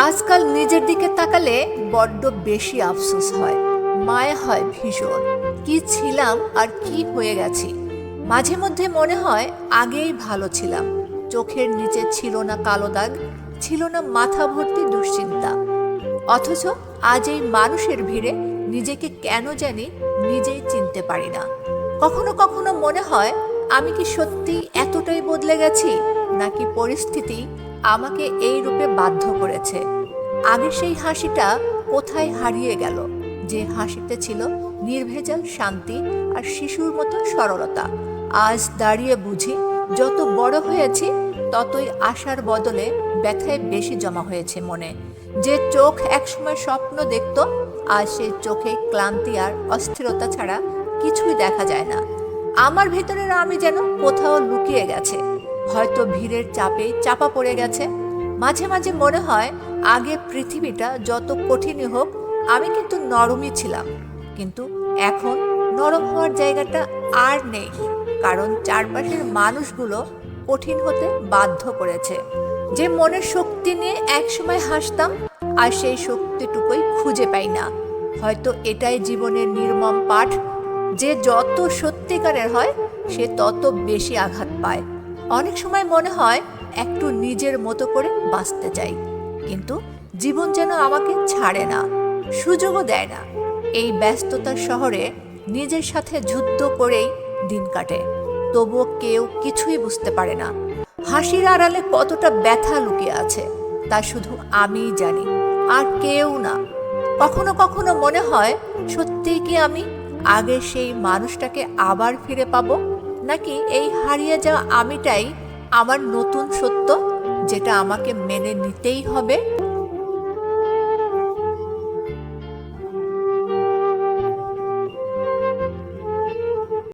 আজকাল নিজের দিকে তাকালে বড্ড বেশি আফসোস হয়, মায়া হয় ভীষণ। কি ছিলাম আর কি হয়ে গেছি। মাঝে মধ্যে মনে হয় আগেই ভালো ছিলাম। চোখের নিচে ছিল না কালো দাগ, ছিল না মাথা ভর্তি দুশ্চিন্তা। অথচ আজ এই মানুষের ভিড়ে নিজেকে কেন জানি নিজেই চিনতে পারি না। কখনো কখনো মনে হয় আমি কি সত্যি এতটাই বদলে গেছি, নাকি পরিস্থিতি আমাকে এই রূপে বাধ্য করেছে। আগে সেই হাসিটা কোথায় হারিয়ে গেল, যে হাসিতে ছিল নির্ভেজাল শান্তি আর শিশুর মতো সরলতা। আজ দাঁড়িয়ে বুঝি যত বড় হয়েছি ততই আশার বদলে ব্যথায় বেশি জমা হয়েছে মনে। যে চোখ একসময় স্বপ্ন দেখত, আজ সেই চোখে ক্লান্তি আর অস্থিরতা ছাড়া কিছুই দেখা যায় না। আমার ভেতরের আমি যেন কোথাও লুকিয়ে গেছে, হয়তো ভিড়ের চাপে চাপা পড়ে গেছে। মাঝে মাঝে মনে হয় আগে পৃথিবীটা যত কঠিনই হোক আমি কিন্তু নরমই ছিলাম, কিন্তু এখন নরম হওয়ার জায়গাটা আর নেই, কারণ চারপাশের মানুষগুলো কঠিন হতে বাধ্য করেছে। যে মনের শক্তি নিয়ে একসময় হাসতাম, আর সেই শক্তিটুকুই খুঁজে পাই না। হয়তো এটাই জীবনের নির্মম পাঠ, যে যত সত্যিকারের হয় সে তত বেশি আঘাত পায়। অনেক সময় মনে হয় একটু নিজের মতো করে বাঁচতে চাই, কিন্তু জীবন যেন আমাকে ছাড়ে না, সুযোগও দেয় না। এই ব্যস্ততার শহরে নিজের সাথে যুদ্ধ করেই দিন কাটে, তবুও কেউ কিছুই বুঝতে পারে না হাসির আড়ালে কতটা ব্যথা লুকিয়ে আছে, তা শুধু আমিই জানি, আর কেউ না। কখনো কখনো মনে হয় সত্যিই কি আমি আগের সেই মানুষটাকে আবার ফিরে পাবো, নাকি এই হারিয়ে যাওয়া আমিটাই আমার নতুন সত্য, যেটা আমাকে মেনে নিতেই হবে।